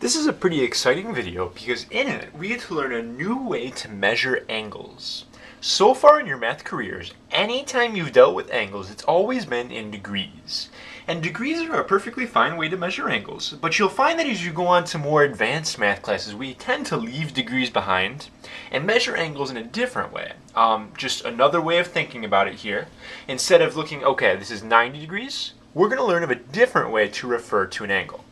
This is a pretty exciting video because in it we get to learn a new way to measure angles. So far in your math careers, anytime you've dealt with angles, it's always been in degrees. And degrees are a perfectly fine way to measure angles, but you'll find that as you go on to more advanced math classes, we tend to leave degrees behind and measure angles in a different way. Just another way of thinking about it here. Instead of looking, okay, this is 90 degrees, we're going to learn of a different way to refer to an angle.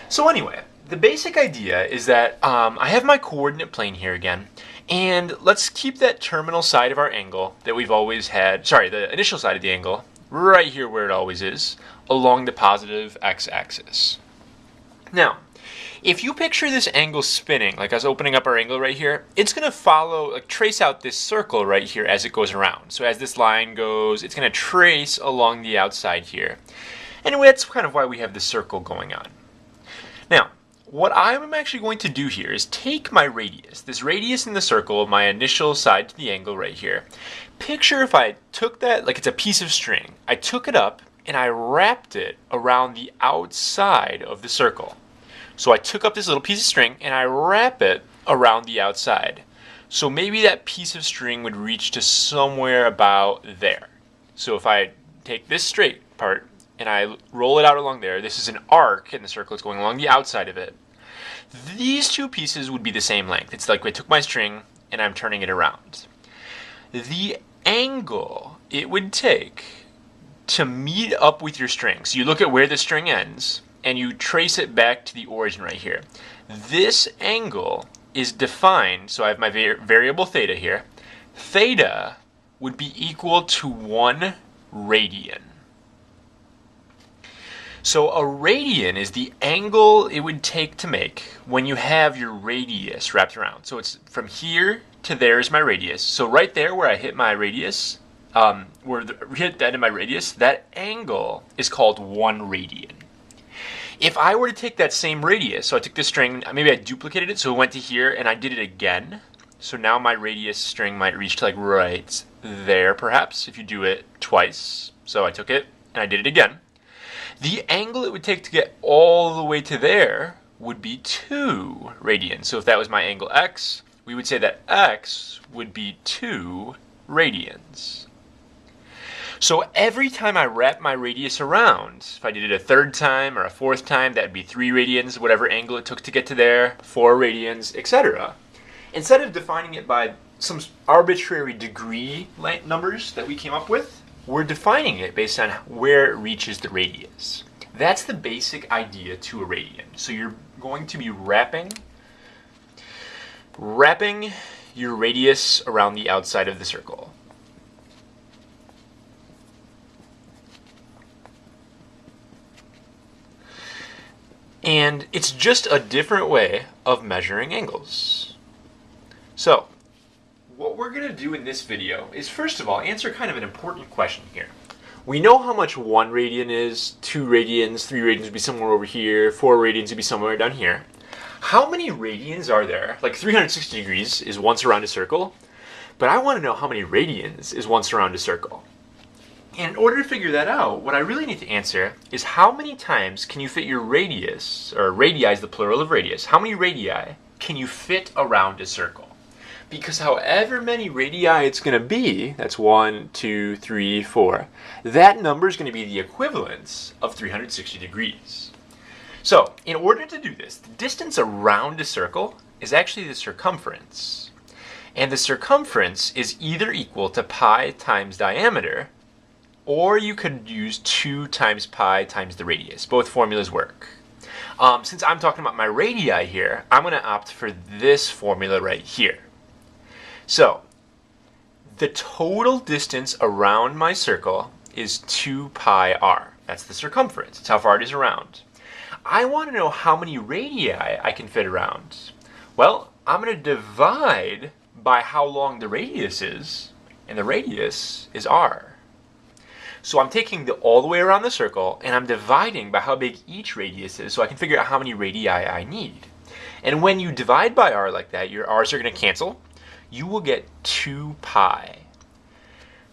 So anyway, the basic idea is that I have my coordinate plane here again, and let's keep that terminal side of our angle that we've always had, the initial side of the angle, right here where it always is, along the positive x-axis. Now, if you picture this angle spinning, like I was opening up our angle right here, it's going to follow, trace out this circle right here as it goes around. So as this line goes, it's going to trace along the outside here. And that's kind of why we have this circle going on. Now, what I'm actually going to do here is take my radius, this radius in the circle, my initial side to the angle right here. Picture if I took that, like it's a piece of string. I took it up and I wrapped it around the outside of the circle. So I took up this little piece of string and I wrap it around the outside. So maybe that piece of string would reach to somewhere about there. So if I take this straight part and I roll it out along there, this is an arc in the circle, it's going along the outside of it. These two pieces would be the same length. It's like I took my string and I'm turning it around. The angle it would take to meet up with your string, so you look at where the string ends and you trace it back to the origin right here. This angle is defined, so I have my variable theta here. Theta would be equal to 1 radian. So a radian is the angle it would take to make when you have your radius wrapped around. So it's from here to there is my radius. So right there where I hit my radius, hit the end of my radius, that angle is called 1 radian. If I were to take that same radius, so I took this string, maybe I duplicated it, so it went to here and I did it again. So now my radius string might reach to like right there perhaps, if you do it twice. So I took it and I did it again. The angle it would take to get all the way to there would be 2 radians. So if that was my angle x, we would say that x would be 2 radians. So every time I wrap my radius around, if I did it a third time or a fourth time, that would be 3 radians, whatever angle it took to get to there, 4 radians, etc. Instead of defining it by some arbitrary degree numbers that we came up with, we're defining it based on where it reaches the radius. That's the basic idea to a radian. So you're going to be wrapping your radius around the outside of the circle. And it's just a different way of measuring angles. So, what we're going to do in this video is first of all answer kind of an important question here. We know how much 1 radian is, 2 radians, 3 radians would be somewhere over here, 4 radians would be somewhere down here. How many radians are there? Like 360 degrees is once around a circle, but I want to know how many radians is once around a circle. And in order to figure that out, what I really need to answer is how many times can you fit your radius, or radii is the plural of radius, how many radii can you fit around a circle? Because however many radii it's going to be, that's 1, 2, 3, 4, that number is going to be the equivalence of 360 degrees. So, in order to do this, the distance around a circle is actually the circumference. And the circumference is either equal to pi times diameter, or you could use 2 times pi times the radius. Both formulas work. Since I'm talking about my radii here, I'm going to opt for this formula right here. So, the total distance around my circle is 2 pi r. That's the circumference. That's how far it is around. I want to know how many radii I can fit around. Well, I'm going to divide by how long the radius is, and the radius is r. So I'm taking all the way around the circle, and I'm dividing by how big each radius is, so I can figure out how many radii I need. And when you divide by r like that, your r's are going to cancel. You will get 2 pi.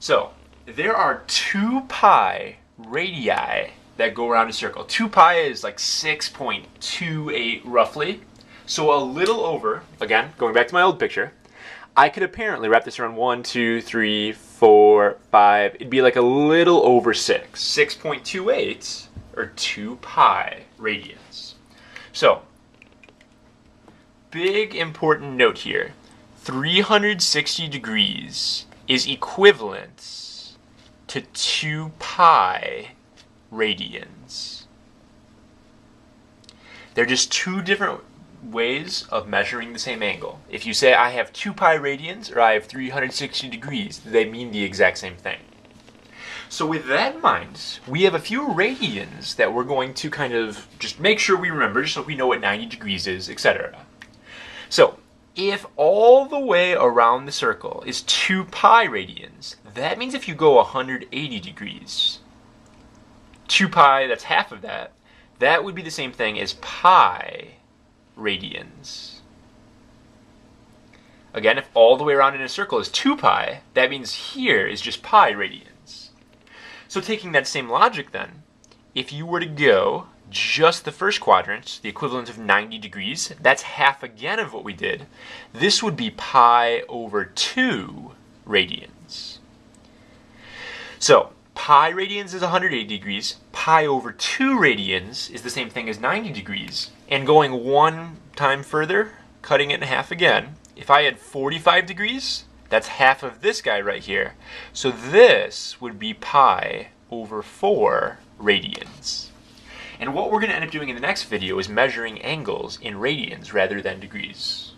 So there are 2 pi radii that go around a circle. 2 pi is like 6.28 roughly. So a little over, again, going back to my old picture, I could apparently wrap this around 1, 2, 3, 4, 5. It'd be like a little over 6. 6.28 or 2 pi radians. So, big important note here. 360 degrees is equivalent to 2 pi radians. They're just two different ways of measuring the same angle. If you say I have 2 pi radians or I have 360 degrees, they mean the exact same thing. So with that in mind, we have a few radians that we're going to kind of just make sure we remember, just so we know what 90 degrees is, etc. So if all the way around the circle is 2 pi radians, that means if you go 180 degrees, 2 pi, that's half of that, that would be the same thing as pi radians. Again, if all the way around in a circle is 2 pi, that means here is just pi radians. So taking that same logic then, if you were to go just the first quadrant, the equivalent of 90 degrees, that's half again of what we did. This would be pi over 2 radians. So pi radians is 180 degrees, pi over 2 radians is the same thing as 90 degrees. And going one time further, cutting it in half again, if I had 45 degrees, that's half of this guy right here. So this would be pi over 4 radians. And what we're going to end up doing in the next video is measuring angles in radians rather than degrees.